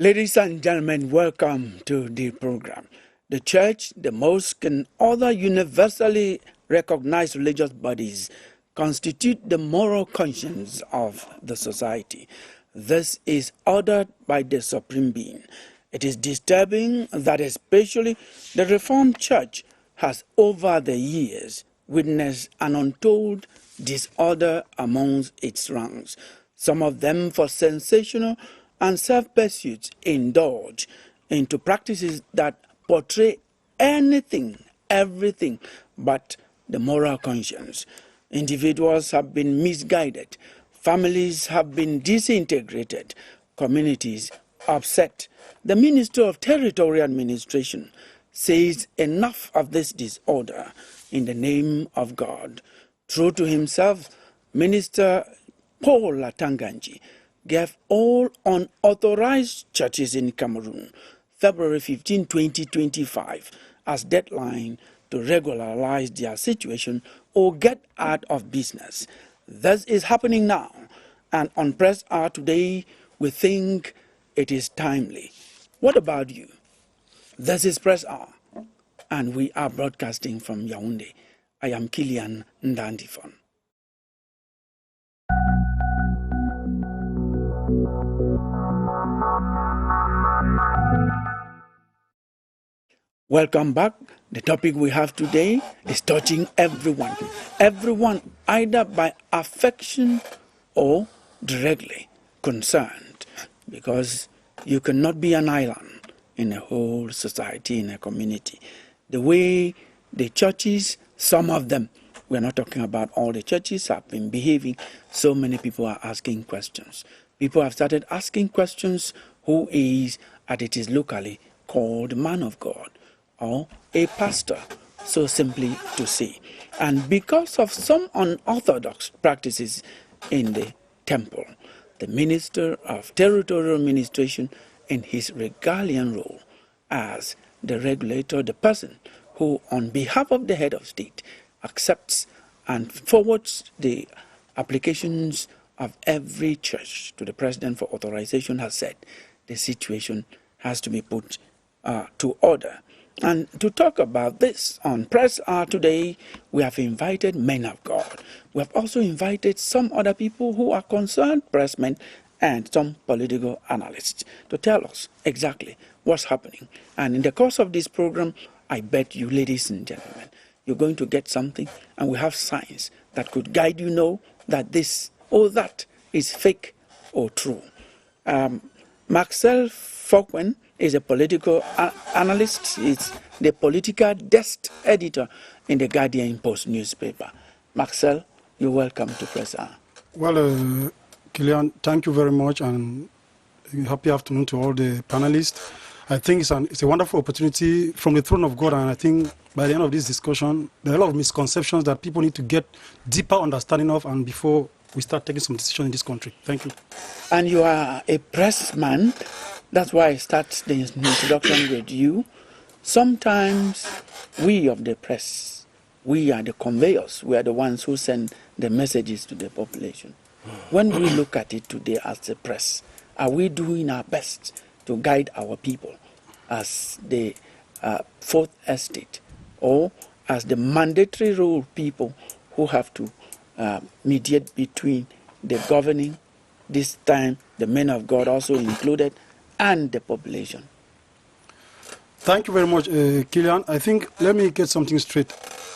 Ladies and gentlemen, welcome to the program. The church, the mosque, and other universally recognized religious bodies constitute the moral conscience of the society. This is ordered by the Supreme Being. It is disturbing that especially the Reformed Church has over the years witnessed an untold disorder amongst its ranks, some of them for sensational and self-pursuits indulge into practices that portray anything, everything but the moral conscience. Individuals have been misguided, families have been disintegrated, communities upset. The Minister of Territorial Administration says enough of this disorder in the name of God. True to himself, Minister Paul Latanganji gave all unauthorized churches in Cameroon February 15, 2025 as deadline to regularize their situation or get out of business. This is happening now, and on Press Hour today, we think it is timely. What about you? This is Press Hour, and we are broadcasting from Yaoundé. I am Kilian Ndandifon. Welcome back. The topic we have today is touching everyone. Everyone, either by affection or directly concerned, because you cannot be an island in a whole society, in a community. The way the churches, some of them, we're not talking about all the churches, have been behaving, so many people are asking questions. People have started asking questions: who is, as it is locally called, man of God, or a pastor, so simply to say. And because of some unorthodox practices in the temple, the Minister of Territorial Administration, in his regalian role as the regulator, the person who, on behalf of the head of state, accepts and forwards the applications of every church to the president for authorization, has said the situation has to be put to order. And to talk about this on Press Hour today, we have invited men of God. We have also invited some other people who are concerned pressmen and some political analysts to tell us exactly what's happening. And in the course of this program, I bet you, ladies and gentlemen, you're going to get something, and we have signs that could guide you know that this or that is fake or true. Marcel Foucault is a political analyst. He's the political desk editor in the Guardian Post newspaper. Marcel, you're welcome to Press Hour. Well, Kilian, thank you very much, and happy afternoon to all the panelists. I think it's a wonderful opportunity from the throne of God, and I think by the end of this discussion, there are a lot of misconceptions that people need to get deeper understanding of, and before we start taking some decisions in this country. Thank you. And you are a pressman. That's why I start the introduction with you. Sometimes we of the press, we are the conveyors. We are the ones who send the messages to the population. When we look at it today as the press, are we doing our best to guide our people as the fourth estate, or as the mandatory role people who have to mediate between the governing, this time the men of God also included, and the population? Thank you very much, Kilian. I think, let me get something straight.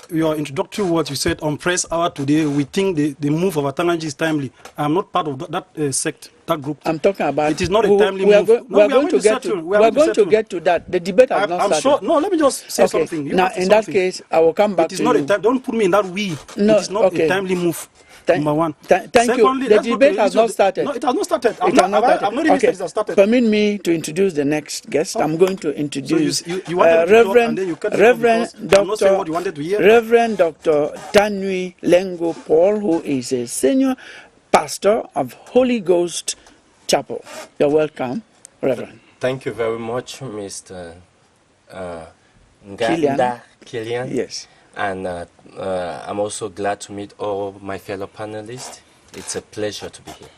Your introductory words, you said on Press Hour today, we think the move of Atanganji is timely. I'm not part of that sect, that group. I'm talking about... It is not a timely move. We're going to get to that. The debate has not started. Sure. No, let me just say something. Now, in that case, I will come back to you. It is not don't put me in that we. No, it is not a timely move. Number one. Thank you. The debate has not started. No, it has not started. I've not even said it has started. Permit me to introduce the next guest. I'm going to introduce Reverend Dr. Tanui Lengo Paul, who is a senior pastor of Holy Ghost Chapel. You're welcome, Reverend. Thank you very much, Mr. Kilian. Yes. And I'm also glad to meet all my fellow panelists. It's a pleasure to be here.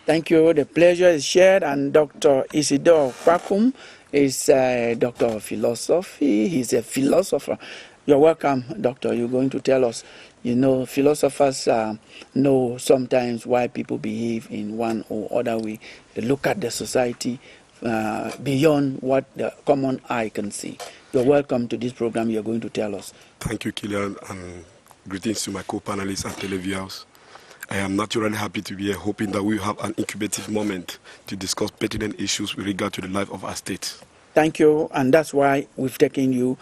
Thank you. The pleasure is shared. And Dr. Isidore Kwakum is a doctor of philosophy. He's a philosopher. You're welcome, doctor. You're going to tell us. You know, philosophers know sometimes why people behave in one or other way. They look at the society beyond what the common eye can see. You're welcome to this program. You're going to tell us. Thank you, Killian, and greetings to my co-panelists and televiewers. I am naturally happy to be here, hoping that we have an incubative moment to discuss pertinent issues with regard to the life of our state. Thank you, and that's why we've taken you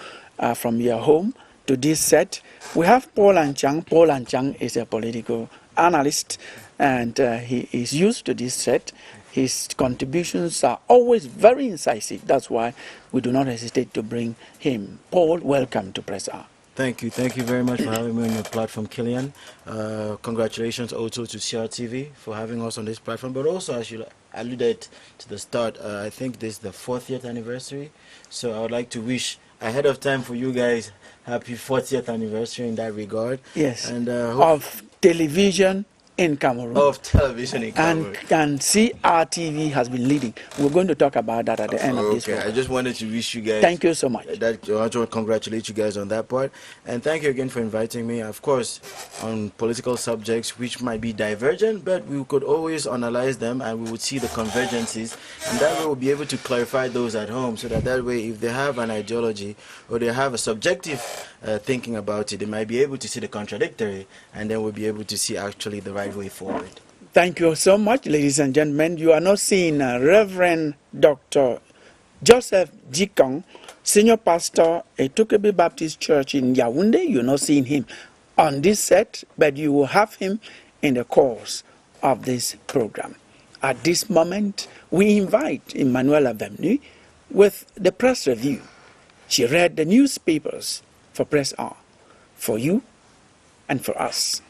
from your home to this set. We have Paul Anchang. Paul Anchang is a political analyst, and he is used to this set. His contributions are always very incisive. That's why we do not hesitate to bring him. Paul, welcome to Press R. Thank you very much for having me on your platform, Killian. Congratulations also to CRTV for having us on this platform, but also, as you alluded to the start, I think this is the 40th anniversary, so I would like to wish ahead of time for you guys happy 40th anniversary in that regard. Yes, and of television in Cameroon. Of television in Cameroon. And CRTV has been leading. We're going to talk about that at the end of this program. I just wanted to wish you guys... Thank you so much. I want to congratulate you guys on that part. And thank you again for inviting me. Of course, on political subjects which might be divergent, but we could always analyze them and we would see the convergences. And that way we'll be able to clarify those at home, so that way if they have an ideology or they have a subjective thinking about it, they might be able to see the contradictory, and then we'll be able to see actually the right way forward. Thank you so much, ladies and gentlemen. You are now seeing Reverend Dr. Joseph Jikong, Senior Pastor at Tukebi Baptist Church in Yaoundé. You're not seeing him on this set, but you will have him in the course of this program. At this moment, we invite Emmanuel Avemnu with the press review. She read the newspapers for Press R, for you and for us.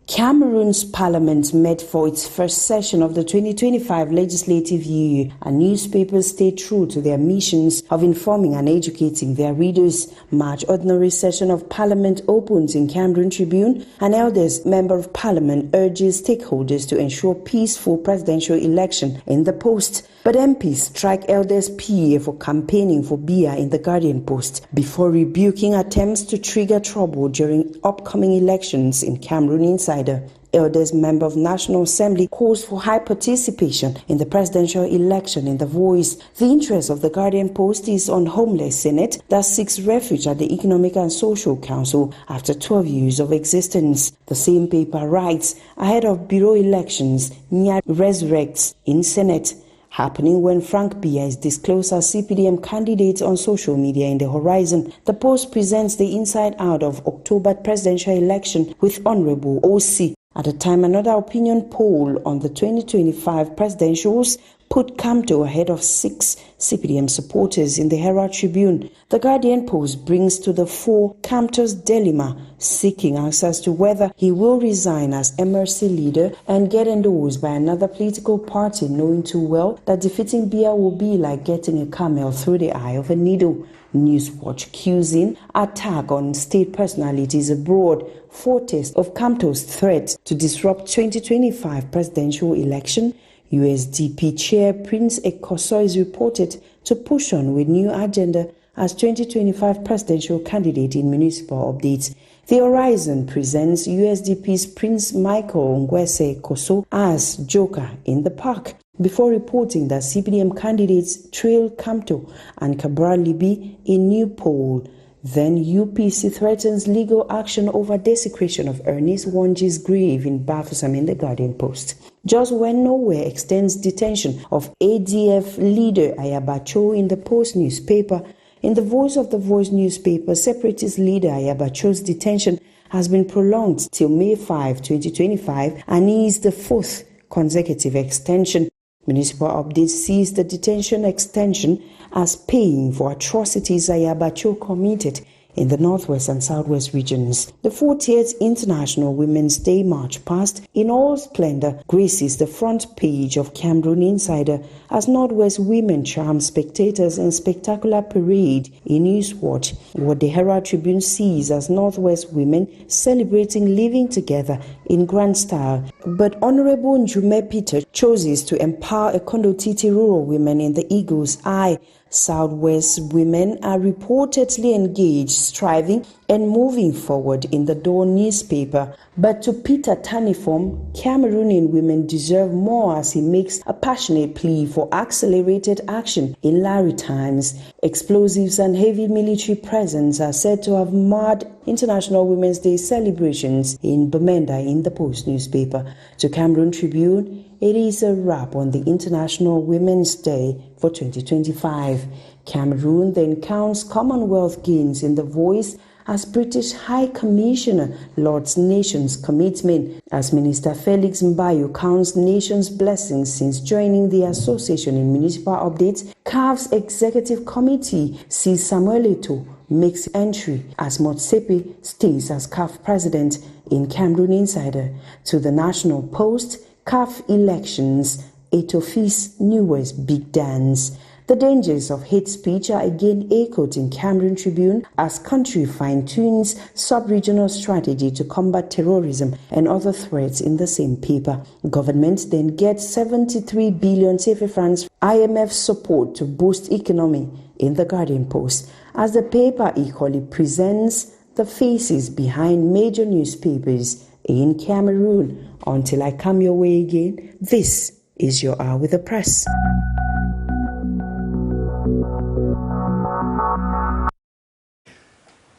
Cameroon's parliament met for its first session of the 2025 legislative year, and newspapers stayed true to their missions of informing and educating their readers. March ordinary session of parliament opens in Cameroon Tribune. An eldest member of parliament urges stakeholders to ensure peaceful presidential election in the post. But MPs strike eldest PA for campaigning for Biya in the Guardian Post before rebuking attempts to trigger trouble during upcoming elections in Cameroon Insider. Eldest member of National Assembly calls for high participation in the presidential election in The Voice. The interest of the Guardian Post is on homeless Senate that seeks refuge at the Economic and Social Council after 12 years of existence. The same paper writes, ahead of Bureau elections, MINAT resurrects in Senate, happening when Frank Biya is disclosed as CPDM candidate on social media in the horizon. The Post presents the inside out of October presidential election with Honorable OC. At the time, another opinion poll on the 2025 presidentials put Kamto ahead of 6 CPDM supporters in the Herald Tribune. The Guardian Post brings to the fore Kamto's dilemma, seeking answers to whether he will resign as MRC leader and get endorsed by another political party, knowing too well that defeating Biya will be like getting a camel through the eye of a needle. Newswatch cues in attack on state personalities abroad, foretaste of Kamto's threat to disrupt 2025 presidential election. USDP Chair Prince Ekoso is reported to push on with new agenda as 2025 presidential candidate in municipal updates. The Horizon presents USDP's Prince Michael Ngwese Ekoso as Joker in the park, before reporting that CPDM candidates trail Kamto and Cabral Libi in new poll. Then UPC threatens legal action over desecration of Ernest Wanji's grave in Bafoussam in the Guardian Post. Just when nowhere extends detention of ADF leader Ayabacho in the Post newspaper. In the Voice of the Voice newspaper, separatist leader Ayabacho's detention has been prolonged till May 5, 2025, and is the 4th consecutive extension. Municipal Update sees the detention extension as paying for atrocities Ayabacho committed in the Northwest and Southwest regions. The 40th International Women's Day March past in all splendor graces the front page of Cameroon Insider as Northwest women charm spectators in spectacular parade in Newswatch, what the Herald Tribune sees as Northwest women celebrating living together in grand style. But Honorable Njume Peter chooses to empower Ekondotiti rural women in the Eagle's Eye. Southwest women are reportedly engaged, striving and moving forward in the Dawn newspaper. But to Peter Tanifom, Cameroonian women deserve more as he makes a passionate plea for accelerated action in Larry times. Explosives and heavy military presence are said to have marred International Women's Day celebrations in Bamenda in the Post newspaper. To Cameroon Tribune, it is a wrap on the International Women's Day for 2025. Cameroon then counts Commonwealth gains in the Voice as British High Commissioner lauds nation's commitment, as Minister Felix Mbayo counts nation's blessings since joining the association in municipal updates. CAF's executive committee sees Samuel Eto'o makes entry as Motsepe stays as CAF president in Cameroon Insider. To the National Post, CAF elections, Eto'o's newest big dance. The dangers of hate speech are again echoed in Cameroon Tribune as country fine-tunes sub-regional strategy to combat terrorism and other threats in the same paper. Government then gets 73 billion CFA francs IMF support to boost economy in the Guardian Post, as the paper equally presents the faces behind major newspapers in Cameroon. Until I come your way again, this is your Hour with the Press.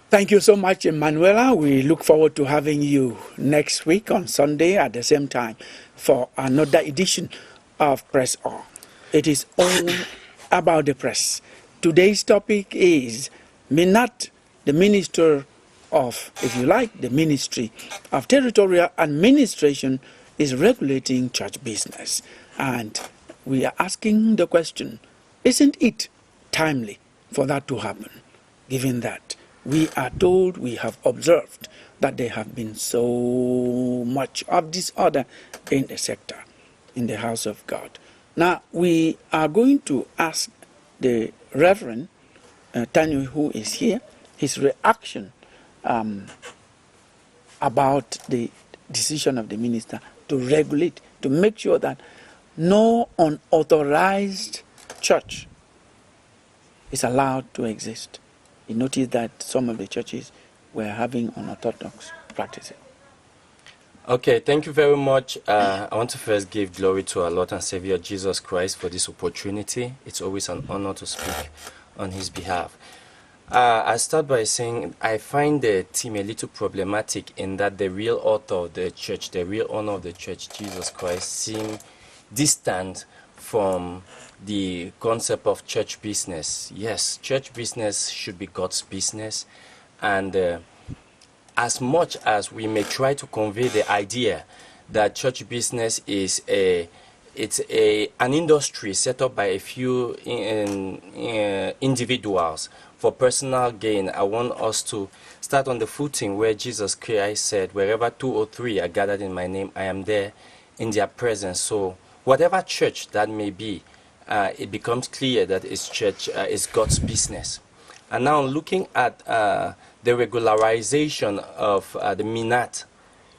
Thank you so much, Emanuela. We look forward to having you next week on Sunday at the same time for another edition of Press On. It is all about the press. Today's topic is MINAT, the Minister of, if you like, the Ministry of Territorial Administration is regulating church business. And we are asking the question, isn't it timely for that to happen, given that we are told, we have observed that there have been so much of disorder in the sector, in the house of God. Now, we are going to ask the Reverend Tanu, who is here, his reaction about the decision of the minister to regulate, to make sure that no unauthorized church is allowed to exist. You notice that some of the churches were having unorthodox practices. Okay, thank you very much. I want to first give glory to our Lord and Savior Jesus Christ for this opportunity. It's always an honor to speak on his behalf. I start by saying I find the theme a little problematic in that the real author of the church, the real owner of the church, Jesus Christ, seem distant from the concept of church business. Yes, church business should be God's business, and as much as we may try to convey the idea that church business is an industry set up by a few individuals for personal gain, I want us to start on the footing where Jesus Christ said, wherever 2 or 3 are gathered in my name, I am there in their presence. So whatever church that may be, it becomes clear that its church is God's business. And now looking at the regularization of the MINAT,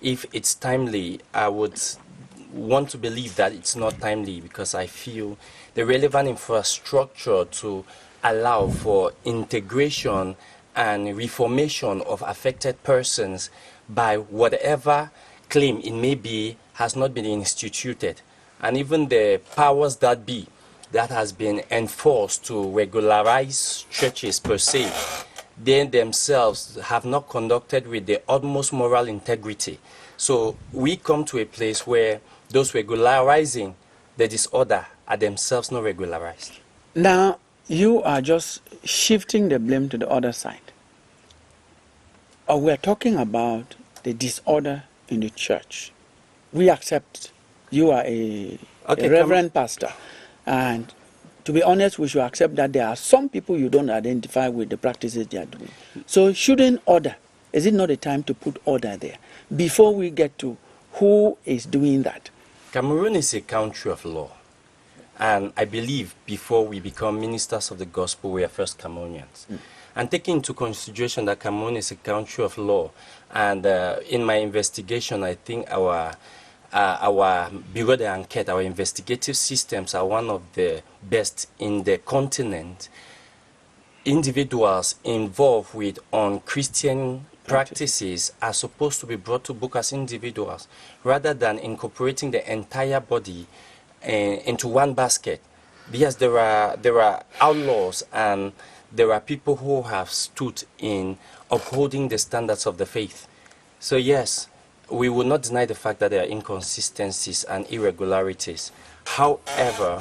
if it's timely, I would want to believe that it's not timely, because I feel the relevant infrastructure to allow for integration and reformation of affected persons by whatever claim it may be has not been instituted. And even the powers that be that has been enforced to regularize churches per se, they themselves have not conducted with the utmost moral integrity. So we come to a place where those regularizing the disorder are themselves not regularized. Now, you are just shifting the blame to the other side. We're talking about the disorder in the church. We accept you are a reverend pastor, and to be honest, we should accept that there are some people you don't identify with the practices they are doing. So shouldn't order, is it not a time to put order there before we get to who is doing that? Cameroon is a country of law. And I believe before we become ministers of the gospel, we are first Cameroonians. And taking into consideration that Cameroon is a country of law, and in my investigation, I think our bureau d'enquête, our investigative systems are one of the best in the continent. Individuals involved with Christian practices are supposed to be brought to book as individuals rather than incorporating the entire body into one basket. Because there are outlaws and there are people who have stood in upholding the standards of the faith. So yes, we will not deny the fact that there are inconsistencies and irregularities. However,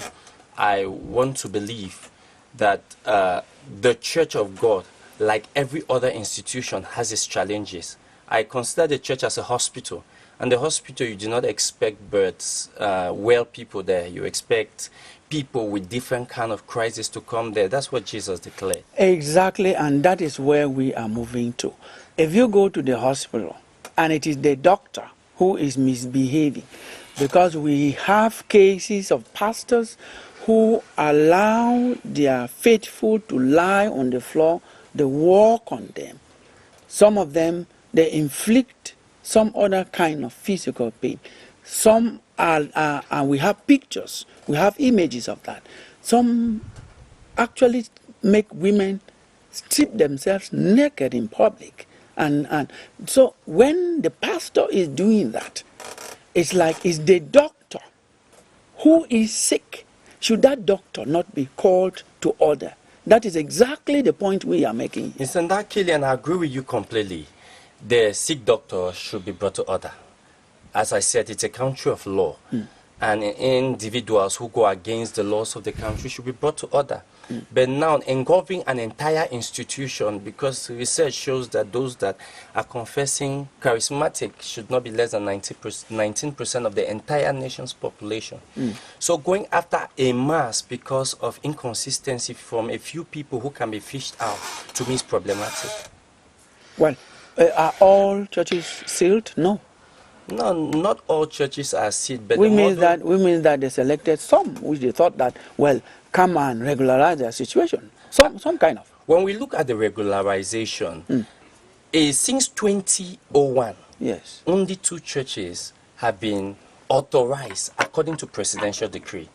I want to believe that the Church of God, like every other institution, has its challenges. I consider the church as a hospital. And the hospital, you do not expect birds, well people there. You expect people with different kind of crises to come there. That's what Jesus declared. Exactly, and that is where we are moving to. If you go to the hospital and it is the doctor who is misbehaving, because we have cases of pastors who allow their faithful to lie on the floor, they walk on them. Some of them, they inflict some other kind of physical pain. Some are, and we have pictures, we have images of that. Some actually make women strip themselves naked in public. And so when the pastor is doing that, it's like it's the doctor who is sick. Should that doctor not be called to order? That is exactly the point we are making. Mr. Ndakili, I agree with you completely. The sick doctor should be brought to order. As I said, it's a country of law. And individuals who go against the laws of the country should be brought to order. But now, engulfing an entire institution, because research shows that those that are confessing charismatic should not be less than 19% of the entire nation's population. So going after a mass because of inconsistency from a few people who can be fished out, to me is problematic. Well, are all churches sealed? No. No, not all churches are sealed, but we mean that they selected some which they thought that, well, come and regularize their situation. Some kind of. When we look at the regularization, since 2001, yes, only 2 churches have been authorized according to presidential decree.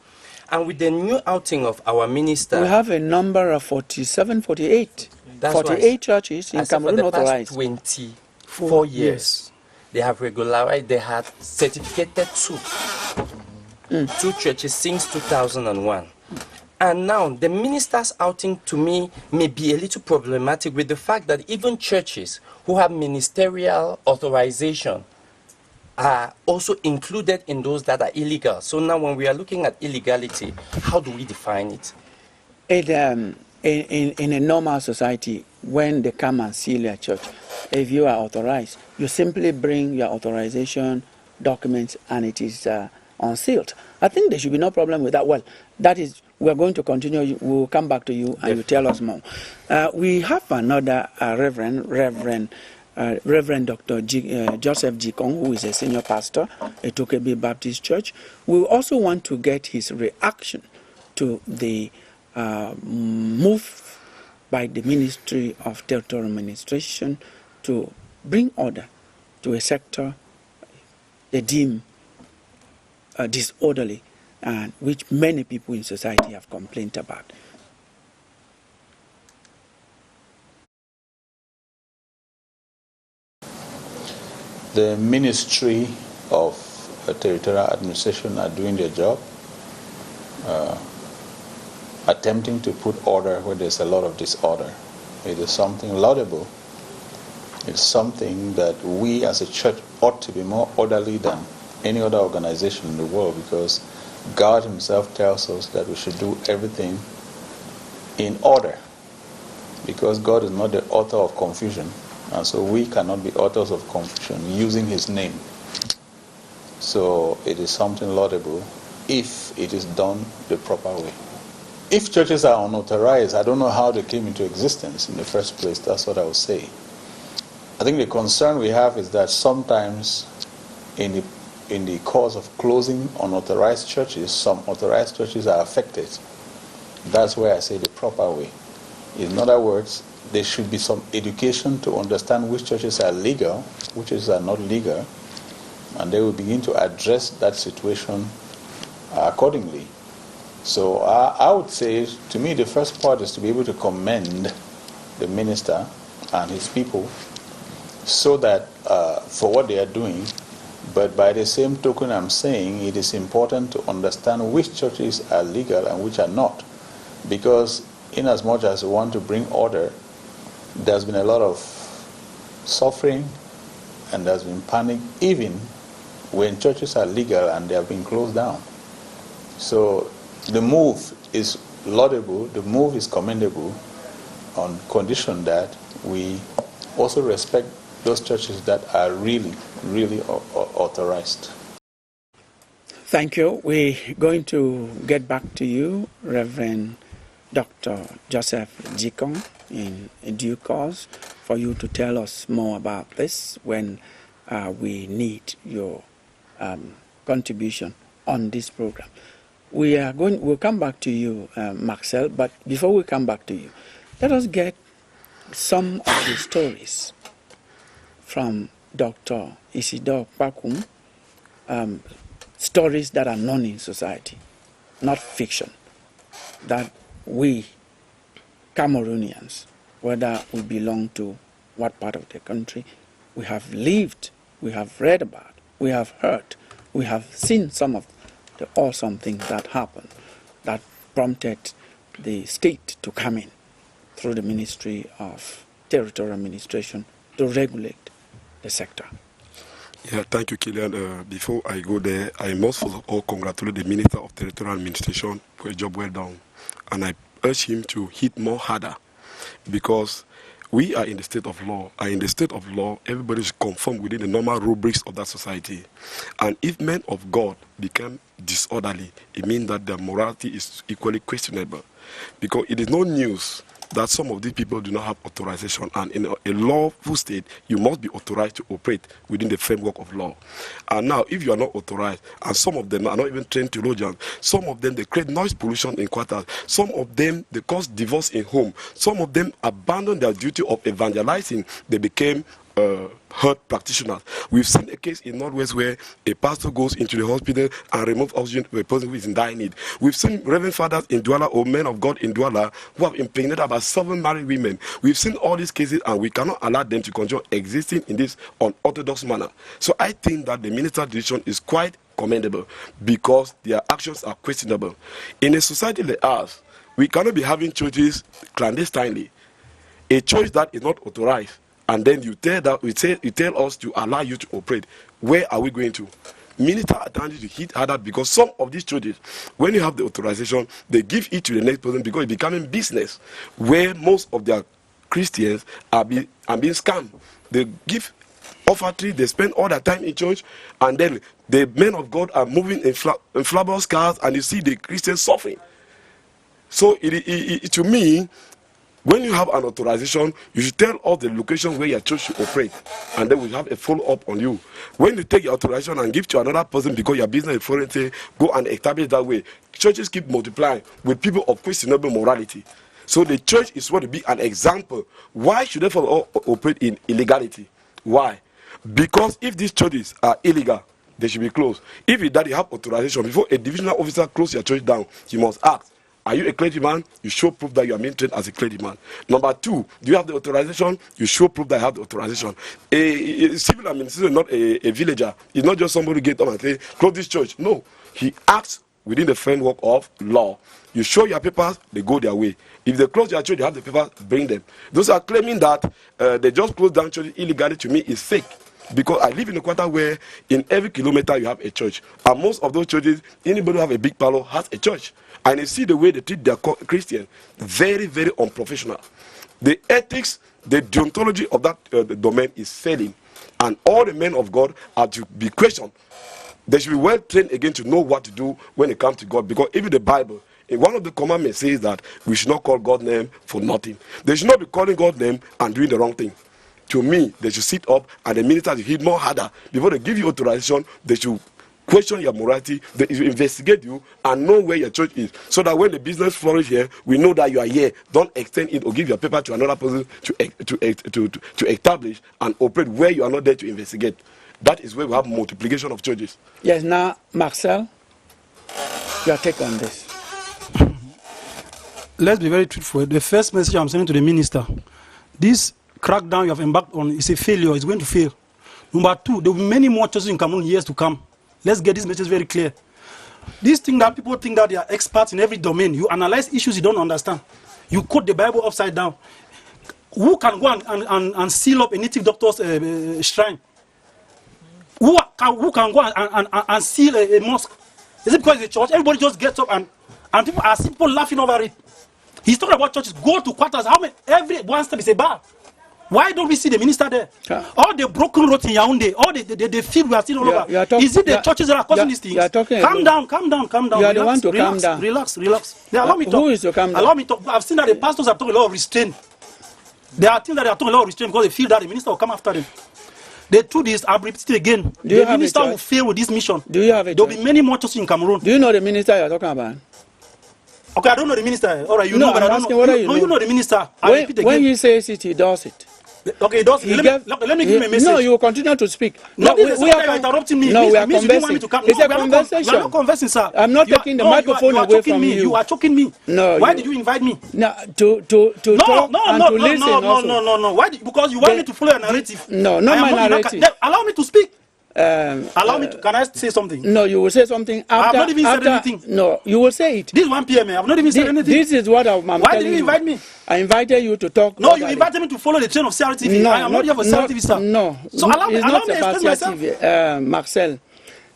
And with the new outing of our minister, we have a number of 47, 48. 48 churches in Cameroon authorized. For the past 24 years. They have regularized, they have certificated 2 churches since 2001. And now the minister's outing to me may be a little problematic with the fact that even churches who have ministerial authorization are also included in those that are illegal. So now when we are looking at illegality, how do we define it? In a normal society, when they come and seal your church, if you are authorized, you simply bring your authorization documents and it is unsealed. I think there should be no problem with that. Well, that is, we are going to continue. We will come back to you and you tell us more. We have another Reverend Dr. Joseph Jikong, who is a senior pastor at Tokebi Baptist Church. We also want to get his reaction to the move by the Ministry of Territorial Administration to bring order to a sector they deem disorderly and which many people in society have complained about. The Ministry of Territorial Administration are doing their job, attempting to put order where there's a lot of disorder. It is something laudable. It's something that we as a church ought to be more orderly than any other organization in the world, because God himself tells us that we should do everything in order, because God is not the author of confusion, and so we cannot be authors of confusion using his name. So it is something laudable if it is done the proper way. if churches are unauthorized, I don't know how they came into existence in the first place. That's what I would say. I think the concern we have is that sometimes in the course of closing unauthorized churches, some authorized churches are affected. That's where I say the proper way. In other words, there should be some education to understand which churches are legal, which churches are not legal, and they will begin to address that situation accordingly. So I would say, to me, the first part is to be able to commend the minister and his people so that for what they are doing. But by the same token, I'm saying it is important to understand which churches are legal and which are not. Because in as much as we want to bring order, there's been a lot of suffering and there's been panic even when churches are legal and they have been closed down. So the move is laudable, the move is commendable on condition that we also respect those churches that are really, really authorized. Thank you. We're going to get back to you, Reverend Dr. Joseph Jikong, in due course for you to tell us more about this when we need your contribution on this program. We'll come back to you, Marcel, but before we come back to you, let us get some of the stories from Dr. Isidore Pakum, stories that are known in society, not fiction, that we Cameroonians, whether we belong to what part of the country, we have lived, we have read about, we have heard, we have seen some of the awesome things that happened that prompted the state to come in through the Ministry of Territorial Administration to regulate the sector. Yeah, thank you, Killian. Before I go there, I must first of all congratulate the Minister of Territorial Administration for a job well done. And I urge him to hit more harder because we are in the state of law. And in the state of law, everybody is conformed within the normal rubrics of that society. And if men of God become disorderly, it means that their morality is equally questionable. Because it is no news that some of these people do not have authorization, and in a lawful state, you must be authorized to operate within the framework of law. And now, if you are not authorized, and some of them are not even trained theologians, some of them, they create noise pollution in quarters, some of them, they cause divorce in home, some of them abandon their duty of evangelizing, they became health practitioners. We've seen a case in Northwest where a pastor goes into the hospital and removes oxygen to a person who is in dire need. We've seen reverend fathers in Douala or men of God in Douala who have impregnated about 7 married women. We've seen all these cases and we cannot allow them to continue existing in this unorthodox manner. So I think that the minister's decision is quite commendable because their actions are questionable. In a society like ours, we cannot be having churches clandestinely. A church that is not authorized, and then you tell us to allow you to operate. Where are we going to? Minister are trying to hit harder because some of these churches, when you have the authorization, they give it to the next person because it's becoming business, where most of their Christians are being scammed. They give offertory, they spend all their time in church, and then the men of God are moving in flammable cars, and you see the Christians suffering. So to me, when you have an authorization, you should tell us the location where your church should operate, and then we have a follow-up on you. When you take your authorization and give to another person because your business is foreign, say, go and establish that way. Churches keep multiplying with people of questionable morality. So the church is supposed to be an example. Why should they operate in illegality? Why? Because if these churches are illegal, they should be closed. If you have authorization, before a divisional officer closes your church down, you must ask, are you a clergyman? You show proof that you are being trained as a clergyman. Number 2, do you have the authorization? You show proof that you have the authorization. A civil administrator is not a villager. He's not just somebody who gets up and say, close this church. No, he acts within the framework of law. You show your papers, they go their way. If they close your church, you have the papers, bring them. Those are claiming that they just close down churches illegally, to me is fake. Because I live in a quarter where in every kilometer you have a church. And most of those churches, anybody who have a big parlor has a church. And you see the way they treat their Christians, very, very unprofessional. The ethics, the deontology of that the domain is failing. And all the men of God are to be questioned. They should be well trained again to know what to do when it comes to God. Because even the Bible, one of the commandments says that we should not call God's name for nothing. They should not be calling God's name and doing the wrong thing. To me, they should sit up and the ministers should hit more harder. Before they give you authorization, they should question your morality, they should investigate you and know where your church is. So that when the business flourish here, we know that you are here. Don't extend it or give your paper to another person to establish and operate where you are not there to investigate. That is where we have multiplication of churches. Yes, now, Marcel, your take on this. Let's be very truthful. The first message I'm sending to the minister, this crackdown you have embarked on is a failure. It's going to fail. Number two, there will be many more churches in Cameroon years to come. Let's get this message very clear. This thing that people think that they are experts in every domain, you analyze issues you don't understand. You quote the Bible upside down. Who can go and seal up a native doctor's shrine? Who can go and seal a mosque? Is it because it's a church? Everybody just gets up and people are simple laughing over it. He's talking about churches. Go to quarters. How many? Every one step is a bar. Why don't we see the minister there? All the broken roads in Yaoundé, all the field we are seeing all over. Is it the churches that are causing these things? Calm down. You are the one to calm down. Relax. Yeah, allow me to talk. Who is to calm down? Allow me to talk. I've seen that the pastors are talking a lot of restraint. There are things that they are talking a lot of restraint because they feel that the minister will come after them. The truth is, I'll repeat it again. The minister will fail with this mission. Do you have a There will be many more churches in Cameroon. Do you know the minister you are talking about? Okay, I don't know the minister. All right, you No, know, but I'm I asking don't know. whether you know. You know the minister. When he says it, he does it. Okay, let me give him a message. No, you will continue to speak. No, we are interrupting me. No, we are You want me to come? It's No, a conversation. We are not conversing, sir. I'm not taking the microphone away from you. You are choking me. No. Why did you invite me? No, to talk and to listen also. No. Why? Because you want me to follow a narrative. No, not my narrative. Allow me to speak. Allow me to. Can I say something? No, you will say something after. I have not even said anything. No, you will say it. This 1 p.m. I have not even said anything. This is what I'm telling you. Why did you invite me? I invited you to talk. No, you invited me to follow the train of CRTV. No, I am not here for CRTV, sir. No. So allow me to explain myself. Marcel,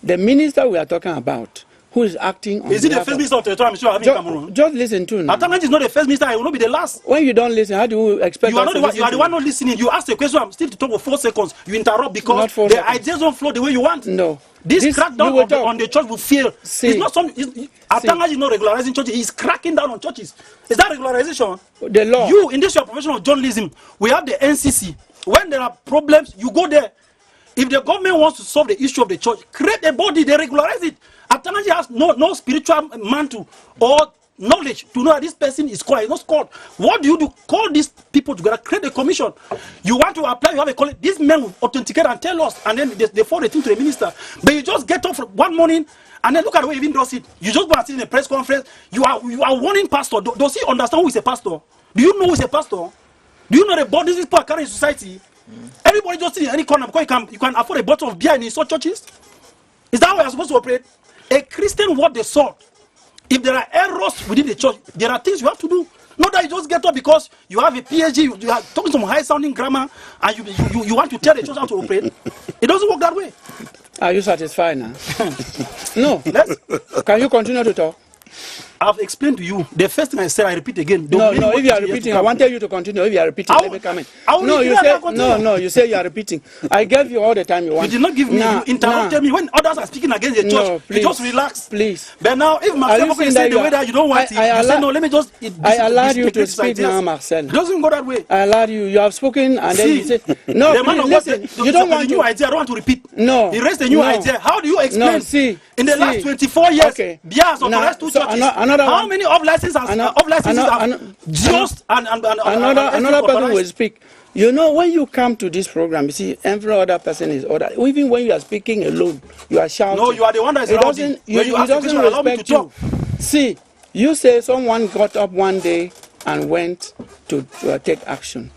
the minister we are talking about, who is acting on Is it the first minister of territorial administration having Cameroon? Just listen to me. Atanganji is not the first minister. I will not be the last. When you don't listen, how do you expect? You are the one not listening. You ask a question. I'm still to talk for 4 seconds. You interrupt because the ideas don't flow the way you want. No. This crackdown on the church will fail. See. It's not some. Atanganji is not regularizing churches. He's cracking down on churches. Is that regularization? The law. You in this your profession of journalism, we have the NCC. When there are problems, you go there. If the government wants to solve the issue of the church, create a body. They regularize it. Atanganji has no spiritual mantle or knowledge to know that this person is called. He's not called. What do you do? Call these people together, create a commission. You want to apply, you have a college. These men will authenticate and tell us, and then they forward the thing to the minister. But you just get up one morning and then look at the way he even does it. You just go and sit in a press conference. You are warning pastor. Does he understand who is a pastor? Do you know who is a pastor? Do you know the bodies these people are carrying in society? Everybody just sit in any corner because you can afford a bottle of beer in such churches. Is that how we are supposed to operate? A Christian what they saw. If there are errors within the church, there are things you have to do. Not that you just get up because you have a PhD, you are talking some high-sounding grammar, and you want to tell the church how to operate. It doesn't work that way. Are you satisfied now? No. Can you continue to talk? I've explained to you. The first thing I said, I repeat again. No, if you are repeating, I wanted you to continue. If you are repeating, let me come in. You say you are repeating. I gave you all the time you want. You did not give me. You interrupted me when others are speaking against the church. No, please, you just relax. Please. But now, if Marcel is saying the way that you don't want it, you say, no, let me just... I allowed you to speak now, Marcel. It doesn't go that way. I allowed you. You have spoken and then you say... No, listen. You don't want to... idea. I don't want to repeat. No. He raised a new idea. How do you explain? No, see. In the last 24 years, Bias authorized 2 churches. How many off-licenses have just... Another person will speak. You know, when you come to this program, you see, every other person is order. Even when you are speaking alone, you are shouting. No, you are the one that is shouting. He doesn't respect you. See, you say someone got up one day and went to take action.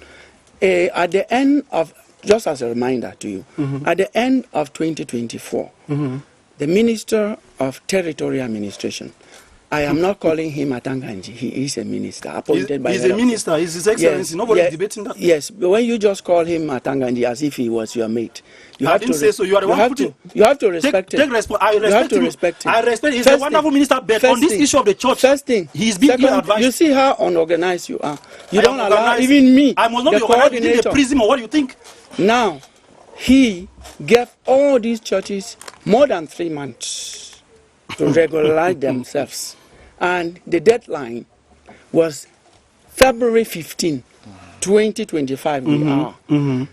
At the end of, just as a reminder to you, at the end of 2024, the Minister of Territorial Administration, I am not calling him Atanganji. He is a minister appointed by. He's a minister. He's His Excellency. Yes, nobody is debating that. Yes, but when you just call him Atanganji as if he was your mate, I didn't say so. You are the one putting. You have to respect him. I respect him. I respect. He's a wonderful minister, but on this issue of the church, first thing, he's being advised. You see how unorganized you are. You don't allow even me. I must not be organized in the prism or what do you think? Now, he gave all these churches more than 3 months to regularize themselves. and the deadline was February 15, 2025. We are.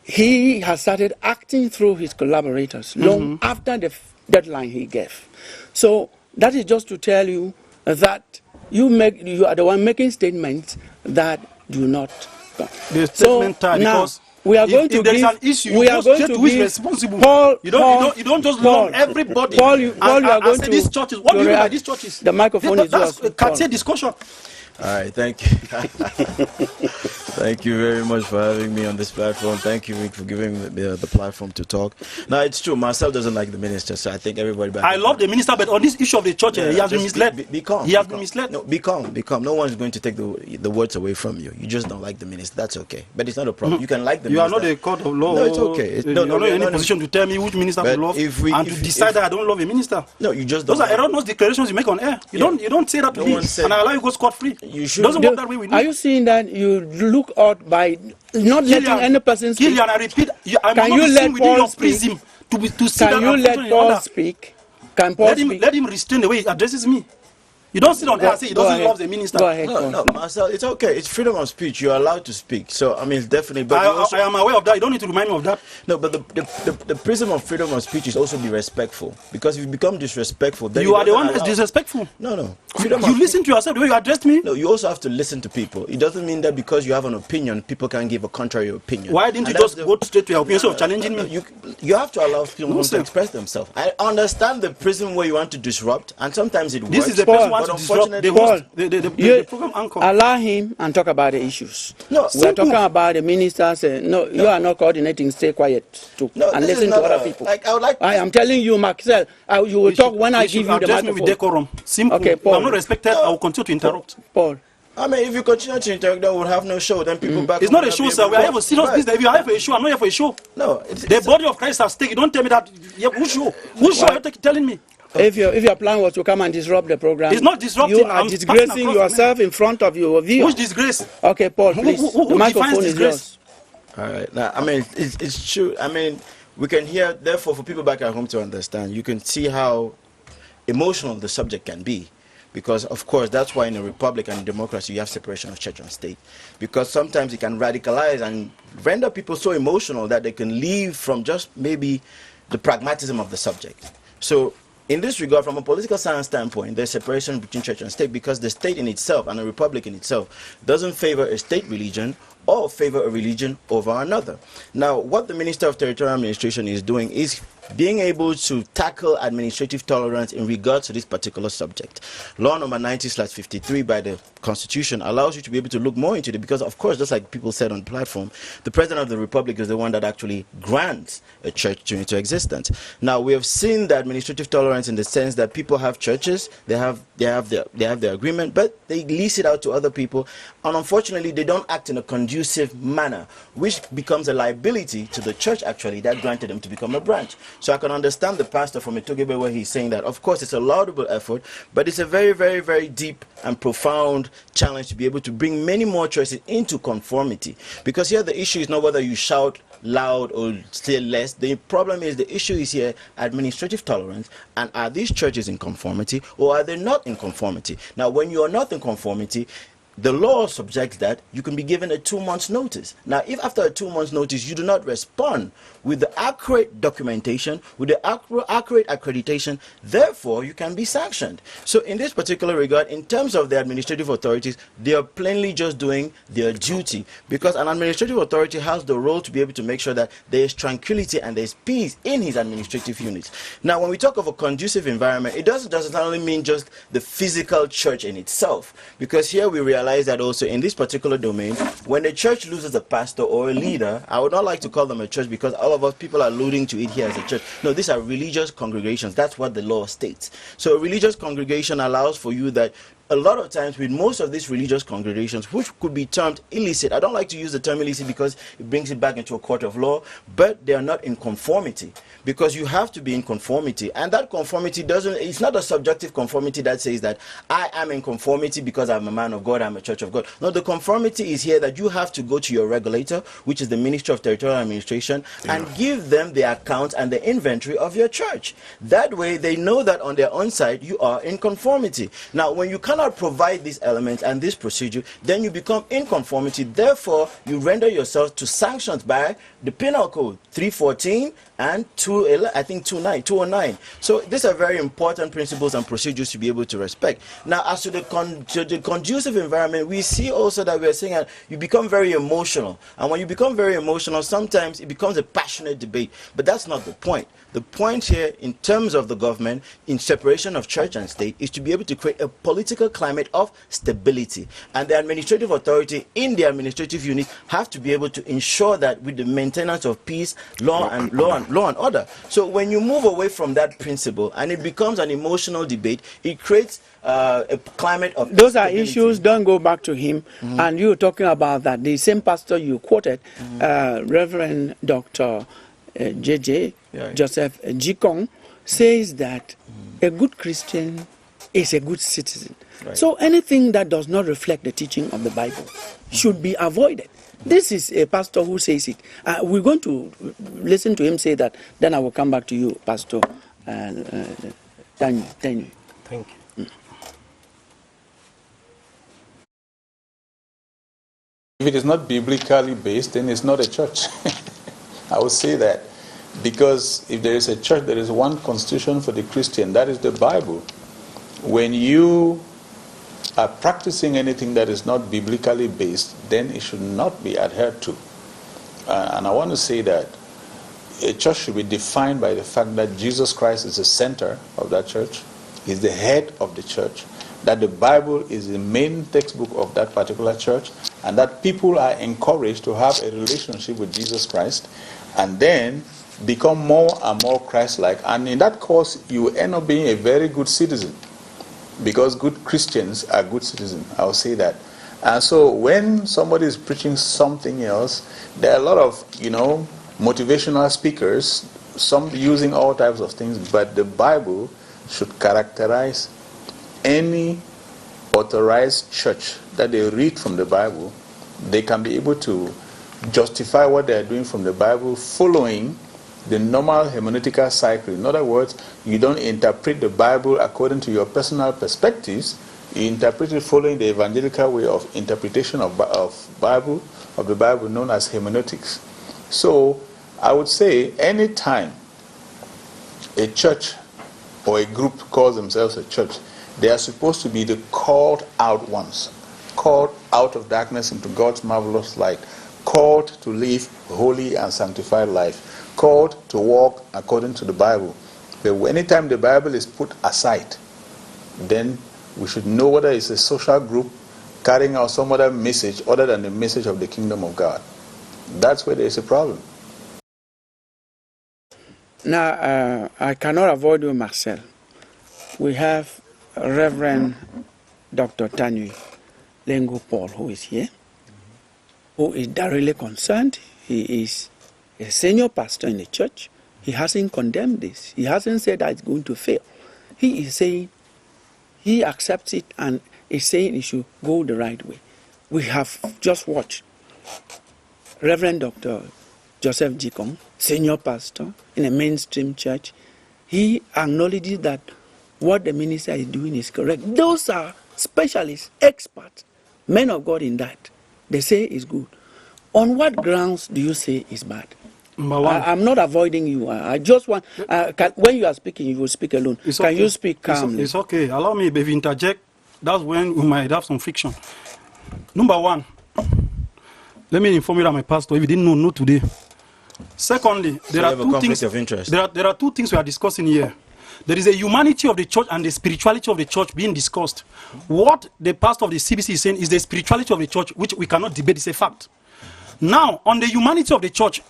He has started acting through his collaborators long after the deadline he gave. So that is just to tell you that you are the one making statements that do not. The statement so now because we are if, going to if there give. is an issue, We you are go going straight to to who is give responsible. Paul. You don't just lump everybody. Paul, you are going say to. these churches. What do you mean by these churches? The microphone is yours. That's a Cartier discussion. All right, thank you. Thank you very much for having me on this platform. Thank you, Rick, for giving me the platform to talk. Now, it's true, Marcel doesn't like the minister, so I think everybody back. I love the minister, but on this issue of the church, he has been misled. Be calm. He has been misled. No, be calm, be calm. No one's going to take the words away from you. You just don't like the minister. That's okay. But it's not a problem. You can like the You minister. are not a court of law. No, it's okay. You are not in any position to tell me which minister to love and to decide that I don't love a minister. No, you just don't. Those are erroneous declarations you make on air. You don't say that to me, and I allow you to go scot-free. You should. Doesn't work that way with me. Are you seeing that you look out by not letting any person speak? Killian, I repeat, I'm Can not you let within Paul your speak? prism to see that Can you let Paul speak? Can Paul speak? Let him restrain the way he addresses me. You don't sit on air and say he doesn't love the minister. Go ahead. No, Marcel, it's okay. It's freedom of speech. You're allowed to speak. So, I mean, it's definitely. But I am aware of that. You don't need to remind me of that. No, but the prism of freedom of speech is also be respectful. Because if you become disrespectful, then you are the one that's disrespectful. No. You listen to yourself the way you addressed me. No, you also have to listen to people. It doesn't mean that because you have an opinion, people can give a contrary opinion. Why didn't you just go straight to your opinion instead of challenging me? You have to allow people to express themselves. I understand the prism where you want to disrupt, and sometimes it works. This is the person who wants to disrupt the program anchor. Allow him and talk about the issues. No, we are talking about the ministers. You are not coordinating. Stay quiet too, and listen to other people. I am telling you, Marcel, you will talk when I give you the microphone. Me with decorum. Simple. Okay, Paul. I'm not respected. I will continue to interrupt. Paul. I mean, if you continue to interrupt, then we'll have no show. Then people back. It's not a show, sir. We are here for serious business. If you are here for a show, I'm not here for a show. No, the body of Christ has stake. Don't tell me that. Whose show? Whose show are you telling me? If your plan was to come and disrupt the program, it's not disrupting. You are disgracing yourself in front of your viewers. Which disgrace? Okay, Paul, please. The microphone is yours. All right. Now, I mean, it's true. I mean, we can hear. Therefore, for people back at home to understand, you can see how emotional the subject can be. Because, of course, that's why in a republic and democracy you have separation of church and state. Because sometimes it can radicalize and render people so emotional that they can leave from just maybe the pragmatism of the subject. So, in this regard, from a political science standpoint, there's separation between church and state because the state in itself and a republic in itself doesn't favor a state religion or favor a religion over another. Now, what the Minister of Territorial Administration is doing is being able to tackle administrative tolerance in regards to this particular subject. Law number 90/53 by the Constitution allows you to be able to look more into it because, of course, just like people said on the platform, the President of the Republic is the one that actually grants a church into existence. Now, we have seen the administrative tolerance in the sense that people have churches, they have their agreement, but they lease it out to other people, and unfortunately, they don't act in a conducive manner, which becomes a liability to the church, actually, that granted them to become a branch. So I can understand the pastor from Etogebe where he's saying that, of course, it's a laudable effort, but it's a very, very, very deep and profound challenge to be able to bring many more churches into conformity. Because here the issue is not whether you shout loud or say less. The problem is the issue is here administrative tolerance, and are these churches in conformity or are they not in conformity? Now, when you are not in conformity, the law subjects that you can be given a 2 months notice. Now, if after a 2 months notice you do not respond with the accurate documentation, with the accurate accreditation, therefore you can be sanctioned. So in this particular regard, in terms of the administrative authorities, they are plainly just doing their duty, because an administrative authority has the role to be able to make sure that there is tranquility and there is peace in his administrative units. Now, when we talk of a conducive environment, it doesn't necessarily mean just the physical church in itself, because here we realize that also in this particular domain, when a church loses a pastor or a leader, I would not like to call them a church because all of us people are alluding to it here as a church. No, these are religious congregations. That's what the law states. So a religious congregation allows for you that a lot of times with most of these religious congregations, which could be termed illicit, I don't like to use the term illicit because it brings it back into a court of law, but they are not in conformity, because you have to be in conformity, and that conformity it's not a subjective conformity that says that I am in conformity because I'm a man of God, I'm a church of God. No, the conformity is here that you have to go to your regulator, which is the Ministry of Territorial Administration, and give them the account and the inventory of your church. That way they know that on their own side you are in conformity. Now, when you cannot provide these elements and this procedure, then you become in conformity. Therefore, you render yourself to sanctions by the Penal Code 314 and 209. So these are very important principles and procedures to be able to respect. Now, as to the conducive environment, we see also that we are saying that you become very emotional. And when you become very emotional, sometimes it becomes a passionate debate. But that's not the point. The point here, in terms of the government, in separation of church and state, is to be able to create a political climate of stability. And the administrative authority in the administrative unit have to be able to ensure that with the maintenance of peace, law and order. So when you move away from that principle and it becomes an emotional debate, it creates a climate of those stability. are issues. Don't go back to him. And you were talking about that. The same pastor you quoted, Reverend Dr. J.J. Joseph Jikong, says that a good Christian is a good citizen. Right. So anything that does not reflect the teaching of the Bible should be avoided. This is a pastor who says it. We're going to listen to him say that. Then I will come back to you, Pastor Daniel. Thank you. If it is not biblically based, then it's not a church. I would say that. Because if there is a church, there is one constitution for the Christian, that is the Bible. When you are practicing anything that is not biblically based, then it should not be adhered to. And I want to say that a church should be defined by the fact that Jesus Christ is the center of that church, is the head of the church, that the Bible is the main textbook of that particular church, and that people are encouraged to have a relationship with Jesus Christ, and then become more and more Christ-like. And in that course, you end up being a very good citizen, because good Christians are good citizens. I'll say that. And so when somebody is preaching something else, there are a lot of, motivational speakers, some using all types of things, but the Bible should characterize any authorized church that they read from the Bible. They can be able to justify what they are doing from the Bible following the normal hermeneutical cycle. In other words, you don't interpret the Bible according to your personal perspectives. You interpret it following the evangelical way of interpretation of the Bible, known as hermeneutics. So I would say any time a church or a group calls themselves a church, they are supposed to be the called out ones, called out of darkness into God's marvelous light, called to live holy and sanctified life, called to walk according to the Bible. But anytime the Bible is put aside, then we should know whether it's a social group carrying out some other message other than the message of the kingdom of God. That's where there is a problem. Now, I cannot avoid you, Marcel. We have Reverend Dr. Tanu Lengo Paul, who is here, who is directly concerned. He is a senior pastor in the church. He hasn't condemned this. He hasn't said that it's going to fail. He is saying he accepts it and is saying it should go the right way. We have just watched Reverend Dr. Joseph Jikong, senior pastor in a mainstream church. He acknowledges that what the minister is doing is correct. Those are specialists, experts, men of God in that. They say it's good. On what grounds do you say it's bad? I'm not avoiding you. I just want, when you are speaking, you will speak alone. Can you speak calmly? It's okay. Allow me, if interject, that's when we might have some friction. Number one, let me inform you that my pastor, if you didn't know today. Secondly, there are two things of interest. There are two things we are discussing here. There is a humanity of the church and the spirituality of the church being discussed. What the pastor of the CBC is saying is the spirituality of the church, which we cannot debate, is a fact. Now, on the humanity of the church,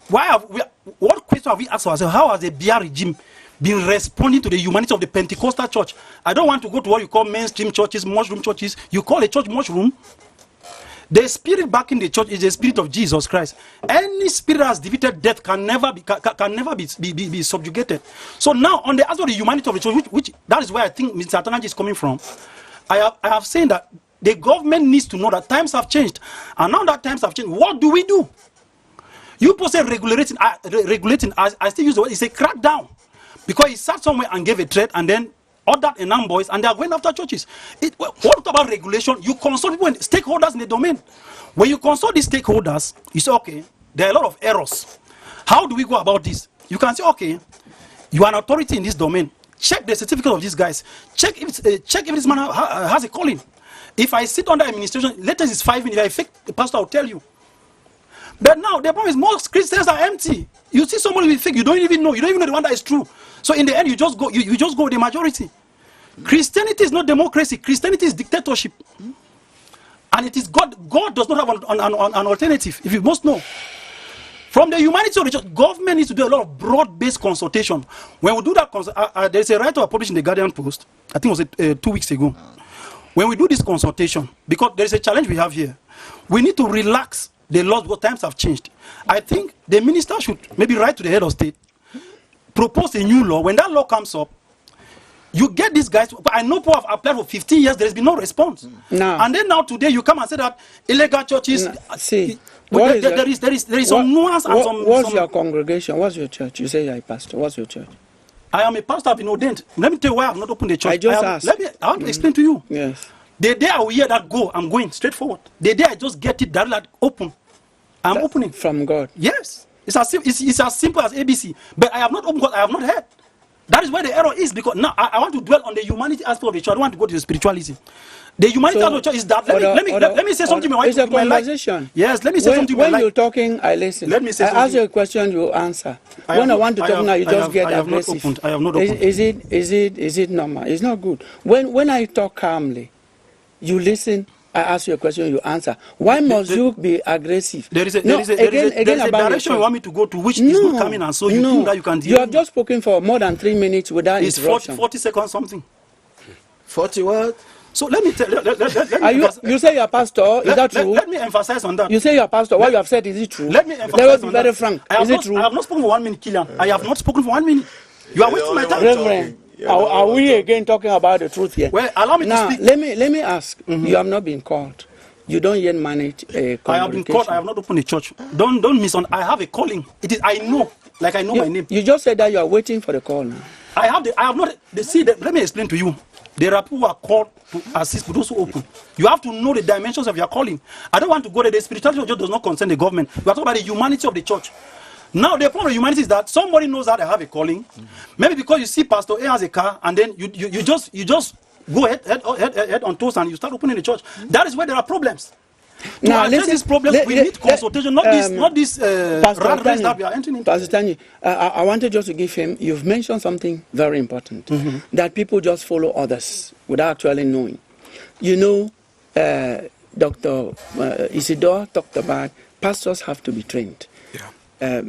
what question have we asked ourselves? How has the BR regime been responding to the humanity of the Pentecostal church. I don't want to go to what you call mainstream churches, mushroom churches. You call a church mushroom. The spirit back in the church is the spirit of Jesus Christ. Any spirit that has defeated death can never be subjugated. So now, on the aspect of the humanity of the church, which that is where I think Mr. Atanaji is coming from, I have said that the government needs to know that times have changed. And now that times have changed, what do we do? You people say regulating, I still use the word, it's a crackdown. Because he sat somewhere and gave a threat and then ordered a number boys and they are going after churches. What about regulation? You consult people and stakeholders in the domain. When you consult these stakeholders, you say, okay, there are a lot of errors. How do we go about this? You can say, okay, you are an authority in this domain. Check the certificate of these guys. Check if this man has a calling. If I sit under administration, latest is 5 minutes. If I fake the pastor, I'll tell you. But now the problem is most Christians are empty. You see somebody with fake, you don't even know the one that is true. So in the end, you just go with the majority. Christianity is not democracy. Christianity is dictatorship. And it is God. God does not have an alternative, if you must know. From the humanity of the church, government needs to do a lot of broad-based consultation. When we do that, there's a writer published in the Guardian Post, I think it was 2 weeks ago. When we do this consultation, because there is a challenge we have here, we need to relax the laws because times have changed. I think the minister should maybe write to the head of state, propose a new law. When that law comes up, you get these guys. I know people have applied for 15 years. There's been no response. No. And then now today you come and say that illegal churches. No. See, there is some nuance and some. What's your congregation? What's your church? You say you're a pastor. What's your church? I am a pastor. I've been ordained. Let me tell you why I've not opened the church. I just asked. I want to explain to you. Yes. The day I will hear that go, I'm going straight forward. The day I just get it, that open, I'm opening. From God. Yes. It's as simple as ABC. But I have not opened God. I have not heard. That is where the error is, because now I want to dwell on the humanity aspect of the church. I don't want to go to the spirituality. The humanity of the church is that. Let me say something. It's a conversation. Yes, let me say something. When you're talking, I listen. Let me say something. I ask you a question, you answer. When I want to talk now, you just get aggressive. I have not opened. Is it normal? It's not good. When I talk calmly, you listen. I ask you a question, you answer. Why must you be aggressive? There is a direction you want me to go to, which is not coming, and so you think that you can deal. You have just spoken for more than 3 minutes without interruption. 40 seconds something. 40 what? So let me tell you. You say you're a pastor, is that true? Let me emphasize on that. You say you're a pastor, what you have said, is it true? Let me emphasize on that. Very frank. Is it true? I have not spoken for 1 minute, Killian. I have not spoken for 1 minute. You are wasting my time. Reverend, are we again talking about the truth here? Well, allow me to speak. Let me ask. You have not been called. You don't yet manage a congregation. I have been called. I have not opened a church. Don't misunderstand. I have a calling. It is. I know. Like I know my name. You just said that you are waiting for the call now. I have not. Let me explain to you. There are people who are called to assist, but those who open. You have to know the dimensions of your calling. I don't want to go there. The spirituality of the church does not concern the government. We are talking about the humanity of the church. Now the problem of humanity is that somebody knows that they have a calling. Maybe because you see Pastor A has a car, and then you just go head on toes and you start opening the church. That is where there are problems. To address these problems, we need consultation, not this rat race that we are entering into. Pastor Tanyi, I wanted just to give him, you've mentioned something very important, that people just follow others without actually knowing. You know, Dr. Isidore talked about pastors have to be trained. Yeah.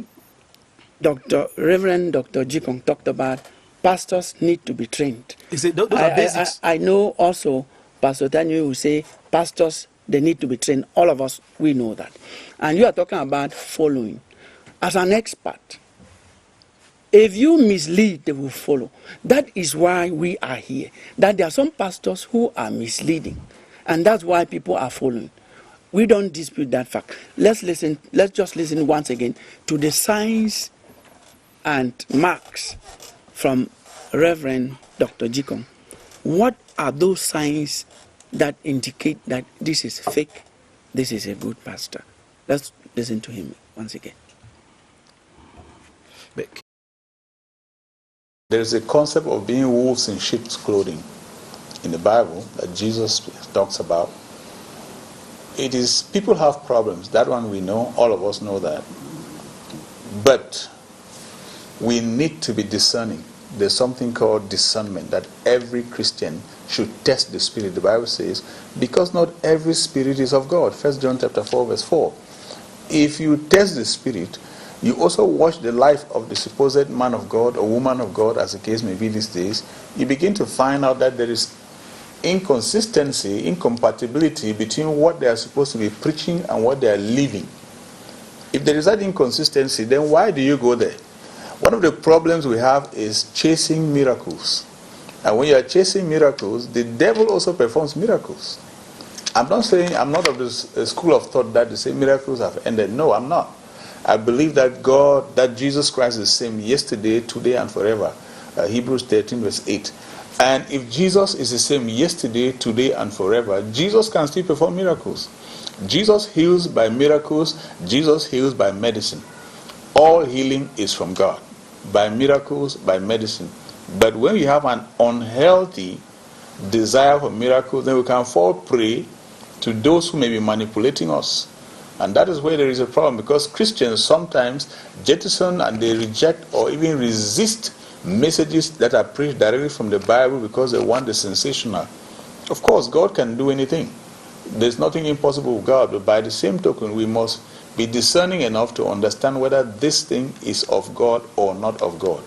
Reverend Dr. Jikong talked about pastors need to be trained. Those are basics. I know also Pastor Tanyi will say pastors, they need to be trained. All of us, we know that. And you are talking about following. As an expert, if you mislead, they will follow. That is why we are here. That there are some pastors who are misleading. And that's why people are following. We don't dispute that fact. Let's just listen once again to the signs and marks from Reverend Dr. Jikong. What are those signs that indicate that this is fake, this is a good pastor? Let's listen to him once again. There is a concept of being wolves in sheep's clothing in the Bible that Jesus talks about. It is, people have problems. That one we know, all of us know that. But we need to be discerning. There's something called discernment that every Christian should test the spirit. The Bible says, because not every spirit is of God. 1 John chapter 4 verse 4. If you test the spirit, you also watch the life of the supposed man of God or woman of God, as the case may be these days, you begin to find out that there is inconsistency, incompatibility between what they are supposed to be preaching and what they are living. If there is that inconsistency, then why do you go there? One of the problems we have is chasing miracles. And when you are chasing miracles, the devil also performs miracles. I'm not saying, I'm not of this school of thought that the same miracles have ended. No, I'm not. I believe that God, that Jesus Christ is the same yesterday, today, and forever. Hebrews 13 verse 8. And if Jesus is the same yesterday, today, and forever, Jesus can still perform miracles. Jesus heals by miracles. Jesus heals by medicine. All healing is from God, by miracles, by medicine. But when we have an unhealthy desire for miracles, then we can fall prey to those who may be manipulating us. And that is where there is a problem, because Christians sometimes jettison and they reject or even resist messages that are preached directly from the Bible because they want the sensational. Of course, God can do anything. There's nothing impossible with God, but by the same token, we must be discerning enough to understand whether this thing is of God or not of God.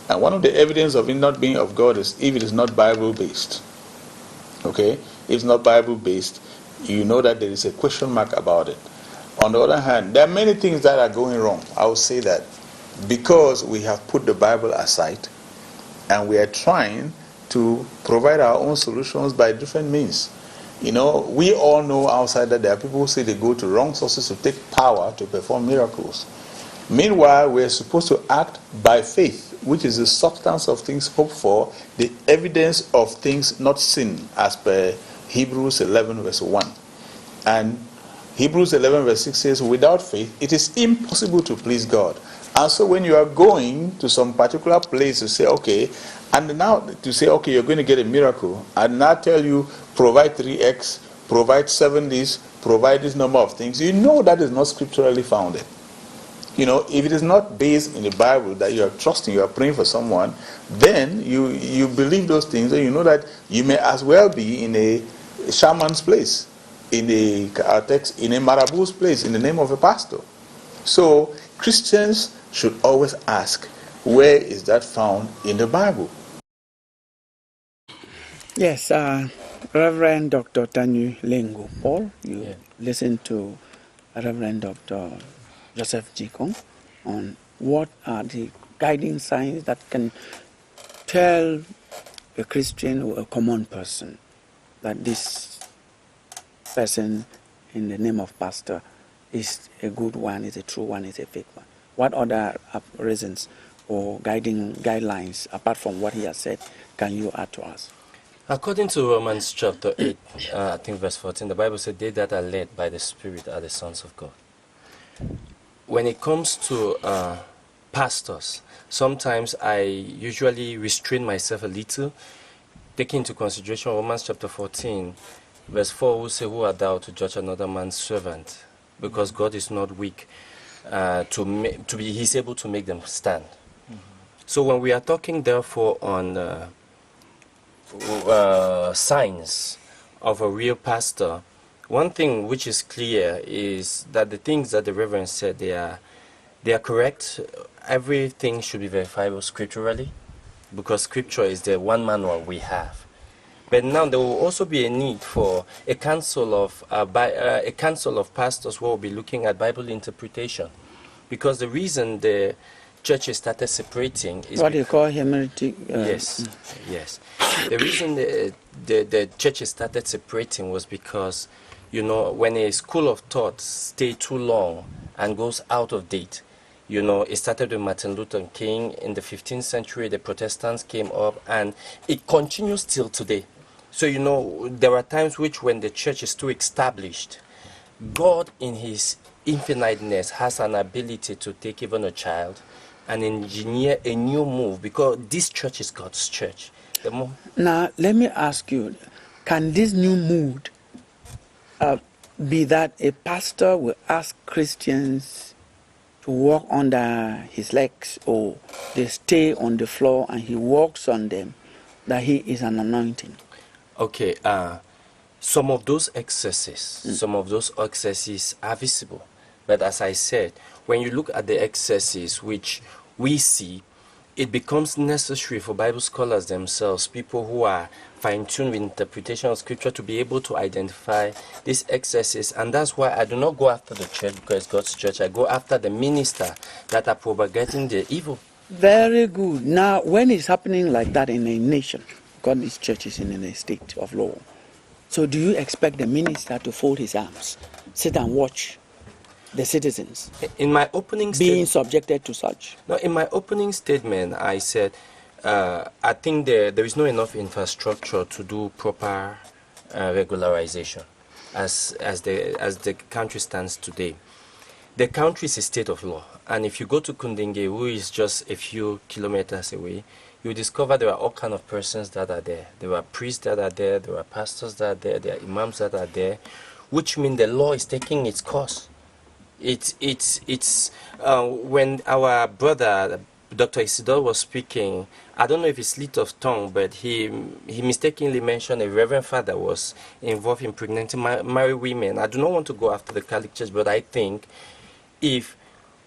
And one of the evidence of it not being of God is if it is not Bible-based. Okay? If it's not Bible-based, you know that there is a question mark about it. On the other hand, there are many things that are going wrong. I will say that because we have put the Bible aside and we are trying to provide our own solutions by different means. You know, we all know outside that there are people who say they go to wrong sources to take power to perform miracles. Meanwhile, we're supposed to act by faith, which is the substance of things hoped for, the evidence of things not seen, as per Hebrews 11 verse 1. And Hebrews 11 verse 6 says, without faith, it is impossible to please God. And so when you are going to some particular place to say, okay, and now to say, okay, you're going to get a miracle, and now tell you, provide 3x, provide 7 this, provide this number of things, you know that is not scripturally founded. You know, if it is not based in the Bible that you are trusting, you are praying for someone, then you believe those things, and you know that you may as well be in a shaman's place, in a text, in a marabout's place, in the name of a pastor. So Christians should always ask, where is that found in the Bible? Yes, Reverend Dr. Tanyu Lengu Paul, you listen to Reverend Dr. Joseph Jikong on what are the guiding signs that can tell a Christian or a common person that this person in the name of pastor is a good one, is a true one, is a fake one. What other reasons or guidelines, apart from what he has said, can you add to us? According to Romans chapter 8, I think verse 14, the Bible said, they that are led by the Spirit are the sons of God. When it comes to pastors, sometimes I usually restrain myself a little, taking into consideration Romans chapter 14, verse 4, who say, who art thou to judge another man's servant? Because God is not weak, he's able to make them stand. So when we are talking, therefore, on signs of a real pastor, one thing which is clear is that the things that the Reverend said, they are correct. Everything should be verifiable scripturally, because Scripture is the one manual we have. But now there will also be a need for a council of pastors who will be looking at Bible interpretation, because the reason the churches started separating is what you call heretic. Yes. The reason the churches started separating was because, you know, when a school of thought stays too long and goes out of date, you know, it started with Martin Luther King in the 15th century. The Protestants came up, and it continues till today. So, you know, there are times which when the church is too established, God in his infiniteness has an ability to take even a child and engineer a new move, because this church is God's church. Now, let me ask you, can this new mood be that a pastor will ask Christians to walk under his legs, or they stay on the floor and he walks on them, that he is an anointing? Okay, some of those excesses are visible. But as I said, when you look at the excesses which we see, it becomes necessary for Bible scholars themselves, people who are fine-tuned with interpretation of scripture, to be able to identify these excesses. And that's why I do not go after the church because it's God's church. I go after the minister that are propagating the evil. Very good. Now, when it's happening like that in a nation, because this church is in a state of law, so do you expect the minister to fold his arms, sit and watch the citizens In my opening being statement, subjected to such? no, in my opening statement, I said I think there is not enough infrastructure to do proper regularization as the country stands today. The country is a state of law, and if you go to Kundenge, who is just a few kilometers away, you discover there are all kinds of persons that are there. There are priests that are there, there are pastors that are there, there are imams that are there, which means the law is taking its course. It's when our brother Dr. Isidore was speaking, I don't know if he slipped of tongue, but he mistakenly mentioned a reverend father was involved in pregnancy married women. I do not want to go after the Catholic Church, but I think if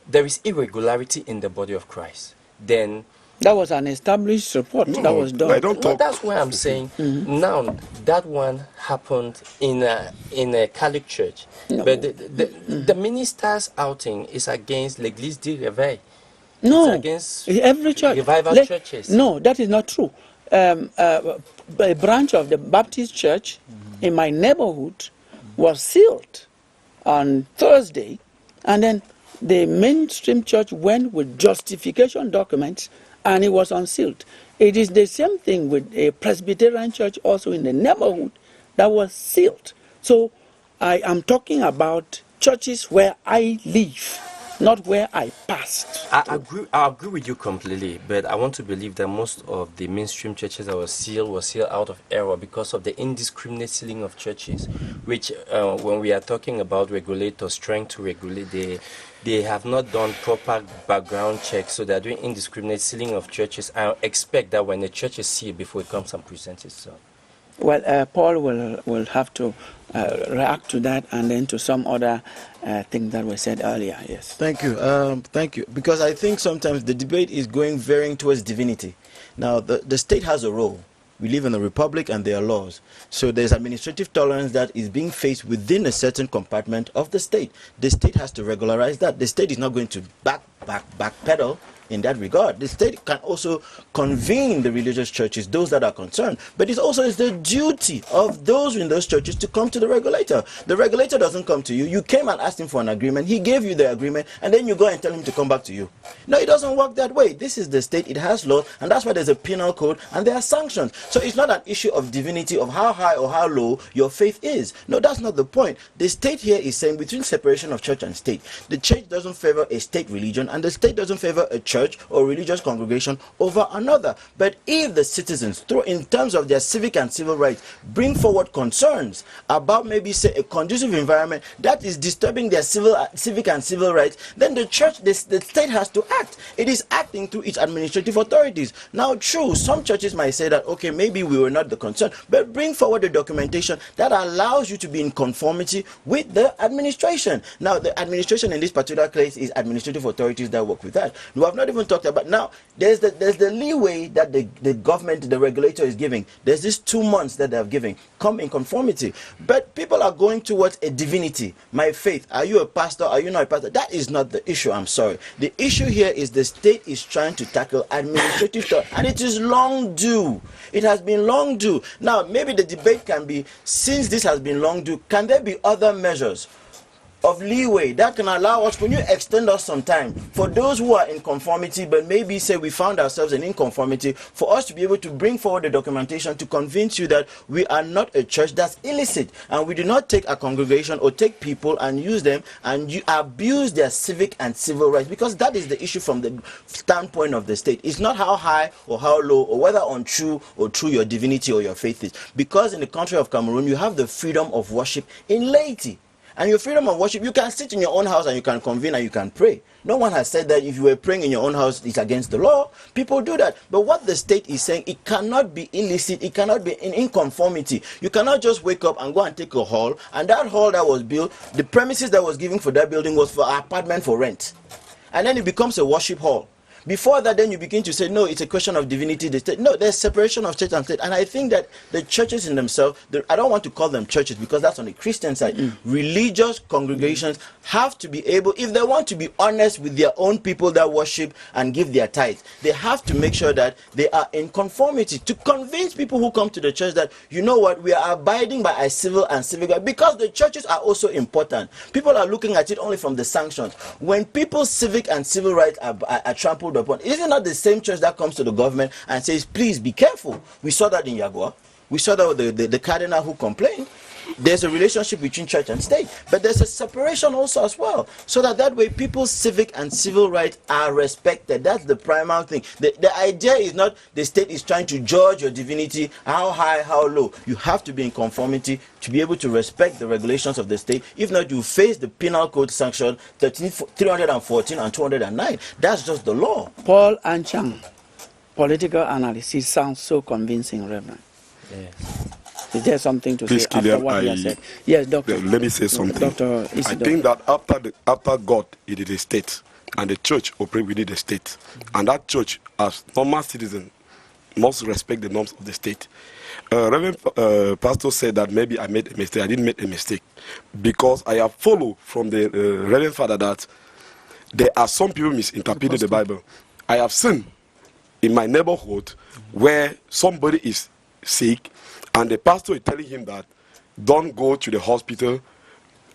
there is irregularity in the body of Christ, then That was an established report that was done. I don't no, talk. that's why I'm saying now that one happened in a Catholic church, No. but the minister's outing is against l'Église du Réveil. No, It's against every church. revival churches. No, that is not true. A branch of the Baptist church in my neighborhood was sealed on Thursday, and then the mainstream church went with justification documents, and it was unsealed. It is the same thing with a Presbyterian church also in the neighborhood that was sealed. So I am talking about churches where I live, not where I passed. I agree with you completely, but I want to believe that most of the mainstream churches that were sealed out of error because of the indiscriminate sealing of churches, which when we are talking about regulators trying to regulate, they have not done proper background checks, so they are doing indiscriminate sealing of churches. I expect that when the church is sealed before it comes and presents itself. Well, Paul will have to react to that and then to some other things that were said earlier. Yes. Thank you. Thank you. Because I think sometimes the debate is veering towards divinity. Now, the state has a role. We live in a republic and there are laws. So there's administrative tolerance that is being faced within a certain compartment of the state. The state has to regularize that. The state is not going to backpedal in that regard. The state can also convene the religious churches, those that are concerned, but it also is the duty of those in those churches to come to the regulator. The regulator doesn't come to you. You came and asked him for an agreement. He gave you the agreement, and then you go and tell him to come back to you. No, it doesn't work that way. This is the state. It has laws, and that's why there's a penal code, and there are sanctions. So it's not an issue of divinity, of how high or how low your faith is. No, that's not the point. The state here is saying between separation of church and state, the church doesn't favor a state religion, and the state doesn't favor a church or religious congregation over another. But if the citizens, in terms of their civic and civil rights, bring forward concerns about maybe say a conducive environment that is disturbing their civic and civil rights, then the church, the state has to act. It is acting through its administrative authorities. Now, true, some churches might say that, okay, maybe we were not the concern, but bring forward the documentation that allows you to be in conformity with the administration. Now, the administration in this particular case is administrative authorities that work with that. We have not even talked about, now there's the leeway that the government, the regulator is giving. There's this 2 months that they're giving, come in conformity. But people are going towards a divinity, my faith. Are you a pastor? Are you not a pastor? That is not the issue. I'm sorry. The issue here is the state is trying to tackle administrative stuff, and it is long due. It has been long due. Now maybe the debate can be, since this has been long due, can there be other measures of leeway that can allow us, when you extend us some time, for those who are in conformity, but maybe say we found ourselves in inconformity, for us to be able to bring forward the documentation to convince you that we are not a church that's illicit, and we do not take a congregation or take people and use them and you abuse their civic and civil rights, because that is the issue from the standpoint of the state. It's not how high or how low or whether untrue or true your divinity or your faith is, because in the country of Cameroon you have the freedom of worship in laity. And your freedom of worship, you can sit in your own house and you can convene and you can pray. No one has said that if you were praying in your own house, it's against the law. People do that. But what the state is saying, it cannot be illicit. It cannot be in inconformity. You cannot just wake up and go and take a hall. And that hall that was built, the premises that was given for that building was for an apartment for rent. And then it becomes a worship hall. Before that, then you begin to say, no, it's a question of divinity. The state. No, there's separation of church and state. And I think that the churches in themselves, I don't want to call them churches because that's on the Christian side. Religious congregations have to be able, if they want to be honest with their own people that worship and give their tithes, they have to make sure that they are in conformity to convince people who come to the church that, you know what, we are abiding by a civil and civic right, because the churches are also important. People are looking at it only from the sanctions. When people's civic and civil rights are trampled upon, is it not the same church that comes to the government and says, please be careful? We saw that in Yagua. We saw that with the cardinal who complained. There's a relationship between church and state, but there's a separation also as well, so that way people's civic and civil rights are respected. That's the primary thing. The idea is not the state is trying to judge your divinity, how high, how low. You have to be in conformity to be able to respect the regulations of the state. If not, you face the penal code sanction 314 and 209. That's just the law. Paul Anchang, political analysis sounds so convincing, Reverend. Yes. Is there something to Please, say after Killian, what you have said? Yes, Doctor. Let me say something. Dr. I think that after God, it is a state, and the church operates within the state. And that church, as normal citizen, must respect the norms of the state. Reverend Pastor said that maybe I made a mistake. I didn't make a mistake, because I have followed from the Reverend Father that there are some people misinterpreting the Bible. I have seen in my neighborhood where somebody is sick, and the pastor is telling him that don't go to the hospital.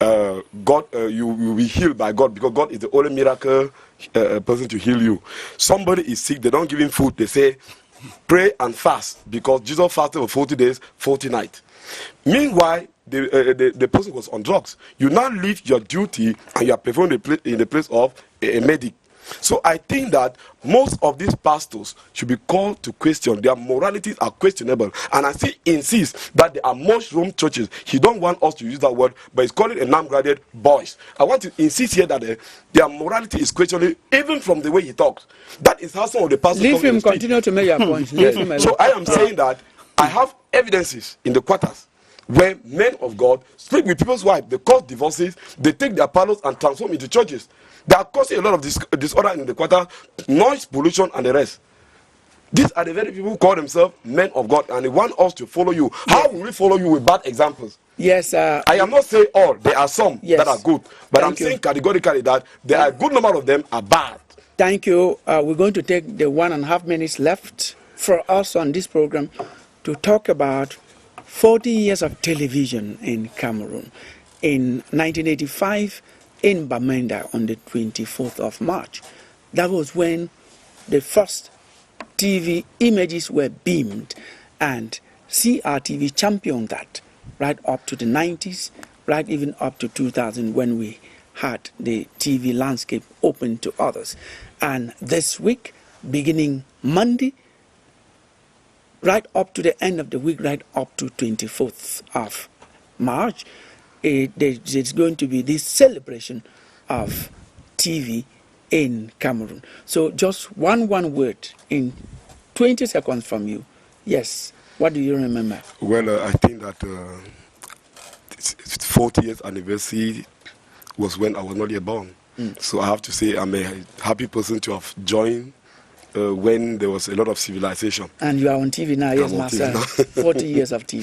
God, you will be healed by God, because God is the only miracle person to heal you. Somebody is sick, they don't give him food. They say, pray and fast, because Jesus fasted for 40 days, 40 nights. Meanwhile, the person was on drugs. You now leave your duty and you are performing in the place of a medic. So I think that most of these pastors should be called to question. Their moralities are questionable, and I still insist that there are mushroom churches. He don't want us to use that word, but he's calling a non-graduate boys. I want to insist here that their morality is questionable, even from the way he talks. That is how some of the pastors Leave him continue to make your point. Leave him alone. So I am saying that I have evidences in the quarters where men of God sleep with people's wives, they cause divorces, they take their parlors and transform into churches. They are causing a lot of disorder in the quarter, noise, pollution, and the rest. These are the very people who call themselves men of God, and they want us to follow you. How will we follow you with bad examples? Yes. I am not saying all. There are some that are good, but I'm saying categorically that there are a good number of them are bad. Thank you. We're going to take the 1.5 minutes left for us on this program to talk about 40 years of television in Cameroon. In 1985, in Bamenda on the 24th of March. That was when the first TV images were beamed, and CRTV championed that right up to the 90s, right even up to 2000 when we had the TV landscape open to others. And this week, beginning Monday, right up to the end of the week, right up to 24th of March, there's going to be this celebration of TV in Cameroon. So just one word in 20 seconds from you. Yes, what do you remember? Well, I think that 40th anniversary was when I was not yet born. So I have to say I'm a happy person to have joined when there was a lot of civilization. And you are on TV now, yes, Master. 40 years of TV.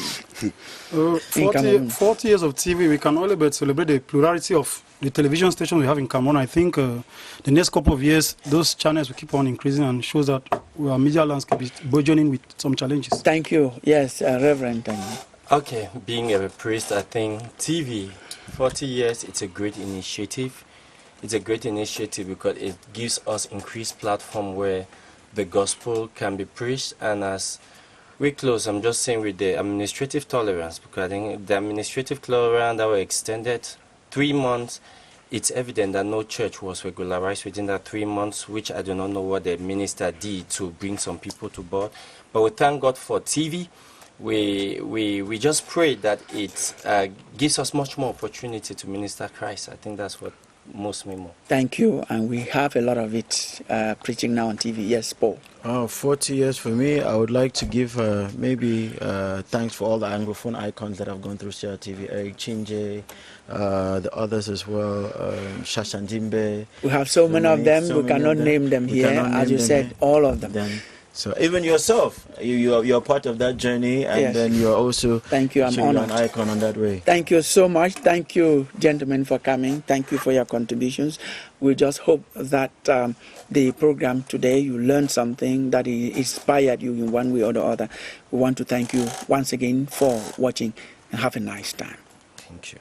40 years of TV, we can only but celebrate the plurality of the television stations we have in Cameroon. I think the next couple of years, those channels will keep on increasing, and shows that our media landscape is burgeoning with some challenges. Thank you. Yes, Reverend. Okay, being a priest, I think TV, 40 years, it's a great initiative. It's a great initiative because it gives us increased platform where the gospel can be preached. And as we close, I'm just saying with the administrative tolerance, because I think the administrative tolerance that were extended 3 months, it's evident that no church was regularized within that 3 months, which I do not know what the minister did to bring some people to board. But we thank God for TV, we just pray that it gives us much more opportunity to minister Christ. I think that's what moves me more. Thank you, and we have a lot of it preaching now on TV. Yes, Paul. 40 years for me. I would like to give maybe thanks for all the Anglophone icons that have gone through CRTV. Eric Chinje, the others as well, Shashandimbe. We have so many of them, we cannot name them here. As you said, all of them. So even yourself, you're part of that journey, and Yes. then you're also Thank you, I'm honored. an icon on that way. Thank you so much. Thank you, gentlemen, for coming. Thank you for your contributions. We just hope that the program today, you learned something that inspired you in one way or the other. We want to thank you once again for watching, and have a nice time. Thank you.